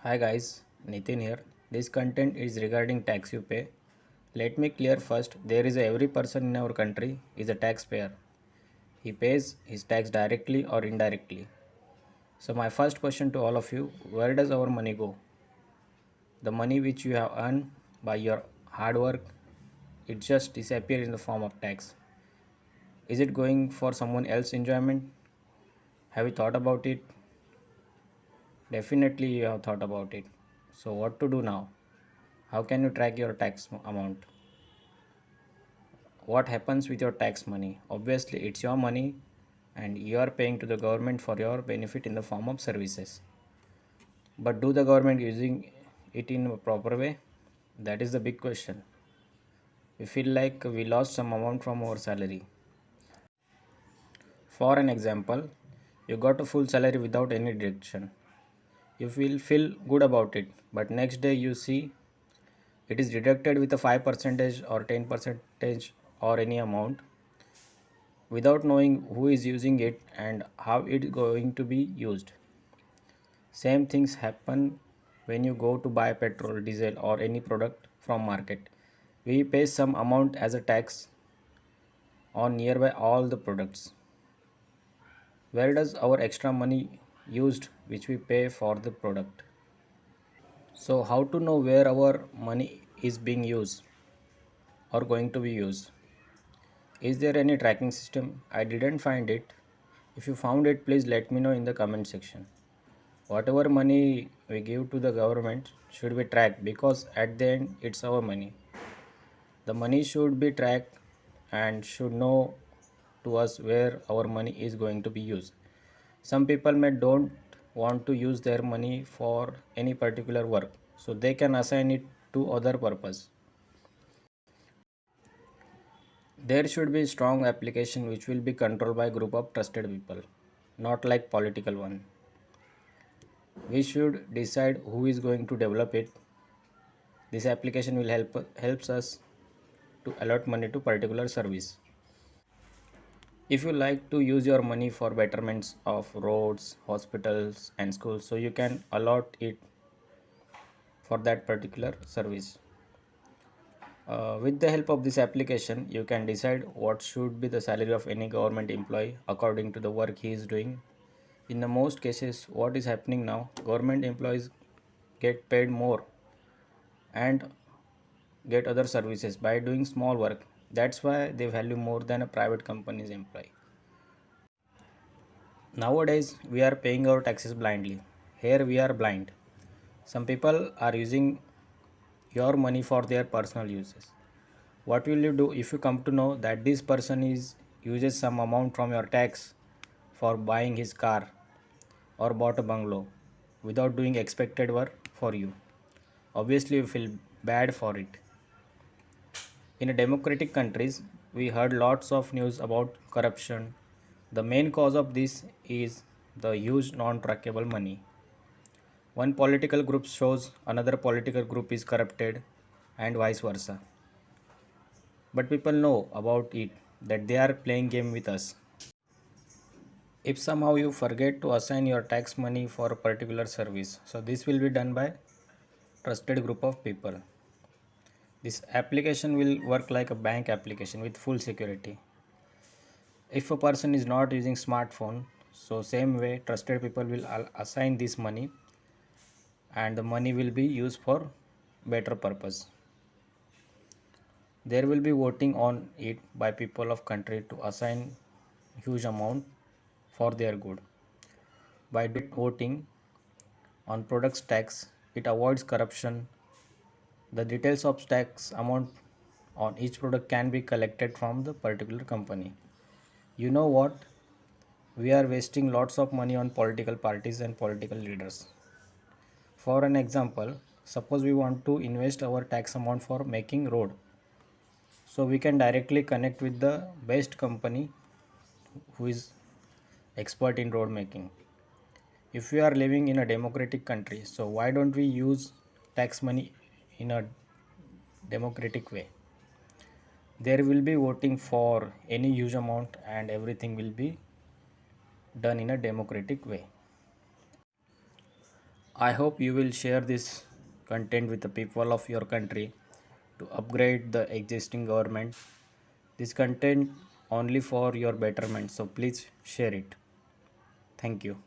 Hi guys, Nitin here. This content is regarding tax you pay. Let me clear first, there is every person in our country is a taxpayer. He pays his tax directly or indirectly. So my first question to all of you, where does our money go? The money which you have earned by your hard work, it just disappears in the form of tax. Is it going for someone else's enjoyment? Have you thought about it? Definitely you have thought about it. So what to do now? How can you track your tax amount? What happens with your tax money? Obviously it's your money and you are paying to the government for your benefit in the form of services. But do the government using it in a proper way? That is the big question. We feel like we lost some amount from our salary. For an example, you got a full salary without any deduction. You feel good about it, but next day you see it is deducted with a 5 percentage or 10 percentage or any amount without knowing who is using it and how it is going to be used. Same things happen when you go to buy petrol, diesel or any product from market. We pay some amount as a tax on nearby all the products. Where does our extra money used which we pay for the product? So how to know where our money is being used or going to be used? Is there any tracking system? I didn't find it. If you found it, please let me know in the comment section. Whatever money we give to the government should be tracked because at the end it's our money. The money should be tracked and should know to us where our money is going to be used. Some people may don't want to use their money for any particular work, so they can assign it to other purpose. There should be strong application which will be controlled by group of trusted people, not like political one. We should decide who is going to develop it. This application will helps us to allot money to particular service. If you like to use your money for betterments of roads, hospitals and schools, so you can allot it for that particular service. With the help of this application, you can decide what should be the salary of any government employee according to the work he is doing. In the most cases, what is happening now, government employees get paid more and get other services by doing small work. That's why they value more than a private company's employee. Nowadays, we are paying our taxes blindly. Here we are blind. Some people are using your money for their personal uses. What will you do if you come to know that this person is uses some amount from your tax for buying his car or bought a bungalow without doing expected work for you? Obviously, you feel bad for it. In a democratic countries, we heard lots of news about corruption. The main cause of this is the huge non-trackable money. One political group shows another political group is corrupted and vice versa. But people know about it that they are playing game with us. If somehow you forget to assign your tax money for a particular service, so this will be done by trusted group of people. This application will work like a bank application with full security. If a person is not using smartphone, so same way trusted people will assign this money and the money will be used for better purpose. There will be voting on it by people of country to assign huge amount for their good. By voting on products tax, it avoids corruption. The details of tax amount on each product can be collected from the particular company. You know what? We are wasting lots of money on political parties and political leaders. For an example, suppose we want to invest our tax amount for making road. So we can directly connect with the best company who is expert in road making. If we are living in a democratic country, so why don't we use tax money in a democratic way? There will be voting for any huge amount and everything will be done in a democratic way. I hope you will share this content with the people of your country to upgrade the existing government. This content only for your betterment, so please share it. Thank you.